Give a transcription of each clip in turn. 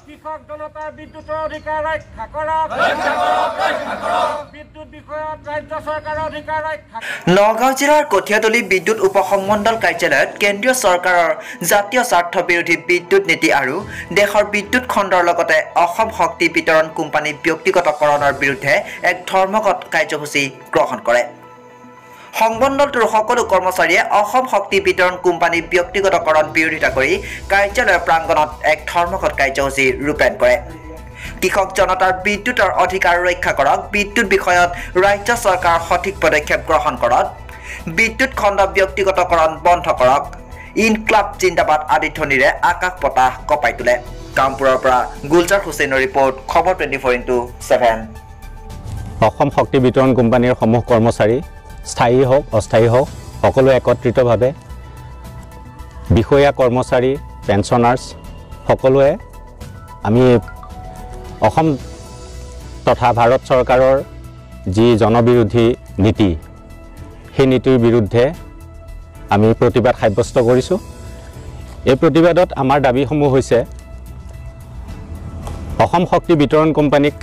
কৃষক জনতাৰ বিদ্যুতৰ অধিকাৰ ৰক্ষা কৰক বিদ্যুৎ বিষয়ত ৰাজ্য চৰকাৰৰ অধিকাৰ ৰক্ষা নগাঁও জিলাৰ কঠিয়াতলী বিদ্যুৎ উপসংমণ্ডল কাৰ্যালয়ত কেন্দ্ৰীয় চৰকাৰৰ জাতীয় স্বাৰ্থ বিৰোধী বিদ্যুৎ নীতি আৰু দেশৰ বিদ্যুৎ খণ্ডৰ লগতে অসম শক্তি বিতৰণ কোম্পানী ব্যক্তিগতকৰণৰ বিৰুদ্ধে এক ধৰ্মঘট কাৰ্যসূচী গ্ৰহণ কৰে। সংমণ্ডলটোৰ সকলো কৰ্মচাৰীয়ে অসম শক্তি বিতৰণ কোম্পানী ব্যক্তিগতকৰণ বিৰোধিতা কৰি কাৰ্যালয়ৰ প্ৰাংগণত এক ধৰ্মঘট কাৰ্যসূচী ৰূপায়ণ কৰে। কৃষক জনতাৰ বিদ্যুতৰ অধিকাৰ ৰক্ষা কৰক, বিদ্যুৎ বিষয়ত ৰাজ্য চৰকাৰৰ সঠিক পদক্ষেপ গ্ৰহণ কৰক, বিদ্যুৎ খণ্ড ব্যক্তিগতকৰণ বন্ধ কৰক, ইনক্লাব জিন্দাবাদ আদি ধ্বনিৰে আকাশ পতাশ কঁপাই তোলে। কামপুৰৰ পৰা গুলজাৰ হুছেইনৰ ৰিপৰ্ট, খবৰ 24x7। অসম শক্তি বিতৰণ কোম্পানীৰ সমূহ কৰ্মচাৰী স্থায়ী হওক অস্থায়ী হওক সকলো একত্ৰিতভাৱে বিষয়া কৰ্মচাৰী পেঞ্চনাৰ্ছ সকলোৱে আমি অসম তথা ভাৰত চৰকাৰৰ যি জনবিৰোধী নীতি সেই নীতিৰ বিৰুদ্ধে আমি প্ৰতিবাদ সাব্যস্ত কৰিছোঁ। এই প্ৰতিবাদত আমাৰ দাবীসমূহ হৈছে অসম শক্তি বিতৰণ কোম্পানীক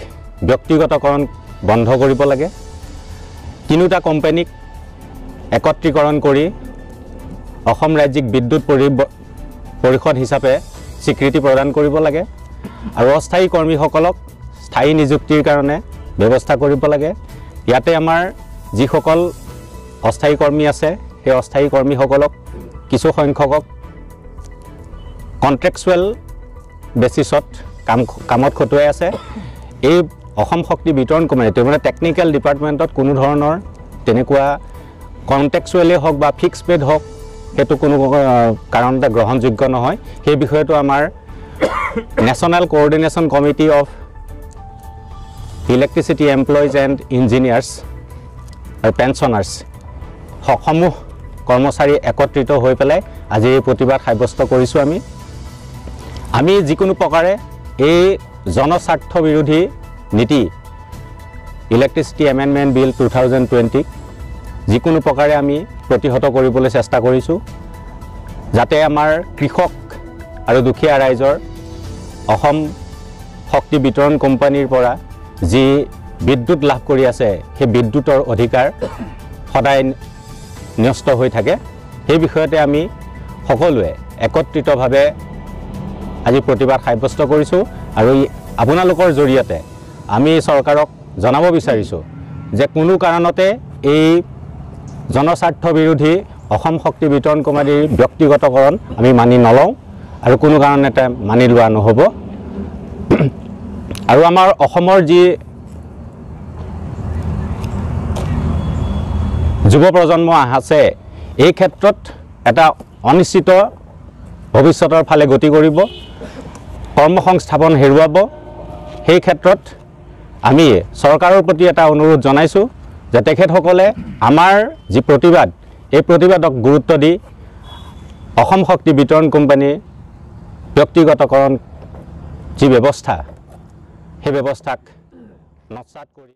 ব্যক্তিগতকৰণ বন্ধ কৰিব লাগে, তিনিটা কোম্পানীক একত্ৰীকৰণ কৰি অসম ৰাজ্যিক বিদ্যুৎ পৰিষদ হিচাপে স্বীকৃতি প্ৰদান কৰিব লাগে আৰু অস্থায়ী কৰ্মীসকলক স্থায়ী নিযুক্তিৰ কাৰণে ব্যৱস্থা কৰিব লাগে। ইয়াতে আমাৰ যিসকল অস্থায়ী কৰ্মী আছে সেই অস্থায়ী কৰ্মীসকলক কিছু সংখ্যকক কণ্ট্ৰেকচুৱেল বেচিছত কামত খটুৱাই আছে। এই অসম শক্তি বিতৰণ কোম্পানীটো মানে টেকনিকেল ডিপাৰ্টমেণ্টত কোনো ধৰণৰ তেনেকুৱা কণ্ট্ৰেকচুৱেলেই হওক বা ফিক্স পেড হওক সেইটো কোনো কাৰণতে গ্ৰহণযোগ্য নহয়। সেই বিষয়টো আমাৰ national coordination committee of electricity employees and engineers আৰু পেঞ্চনাৰ্ছ সমূহ কৰ্মচাৰী একত্ৰিত হৈ পেলাই আজি এই প্ৰতিবাদ সাব্যস্ত কৰিছোঁ। আমি যিকোনো প্ৰকাৰে এই জনস্বাৰ্থ বিৰোধী নীতি ইলেক্ট্ৰিচিটি এমেণ্ডমেণ্ট বিল 2020 যিকোনো প্ৰকাৰে আমি প্ৰতিহত কৰিবলৈ চেষ্টা কৰিছোঁ, যাতে আমাৰ কৃষক আৰু দুখীয়া ৰাইজৰ অসম শক্তি বিতৰণ কোম্পানীৰ পৰা যি বিদ্যুৎ লাভ কৰি আছে সেই বিদ্যুতৰ অধিকাৰ সদায় ন্যস্ত হৈ থাকে। সেই বিষয়তে আমি সকলোৱে একত্ৰিতভাৱে আজি প্ৰতিবাদ সাব্যস্ত কৰিছোঁ আৰু আপোনালোকৰ জৰিয়তে আমি চৰকাৰক জনাব বিচাৰিছোঁ যে কোনো কাৰণতে এই জনস্বাৰ্থ বিৰোধী অসম শক্তি বিতৰণ কোম্পানীৰ ব্যক্তিগতকৰণ আমি মানি নলওঁ আৰু কোনো কাৰণতে মানি লোৱা নহ'ব। আৰু আমাৰ অসমৰ যি যুৱ প্ৰজন্ম আছে এই ক্ষেত্ৰত এটা অনিশ্চিত ভৱিষ্যতৰ ফালে গতি কৰিব, কৰ্মসংস্থাপন হেৰুৱাব। সেই ক্ষেত্ৰত আমি চৰকাৰৰ প্ৰতি এটা অনুৰোধ জনাইছোঁ যে তেখেতসকলে আমাৰ যি প্ৰতিবাদ এই প্ৰতিবাদক গুৰুত্ব দি অসম শক্তি বিতৰণ কোম্পানীৰ ব্যক্তিগতকৰণ যি ব্যৱস্থা সেই ব্যৱস্থাক নস্যাৎ কৰি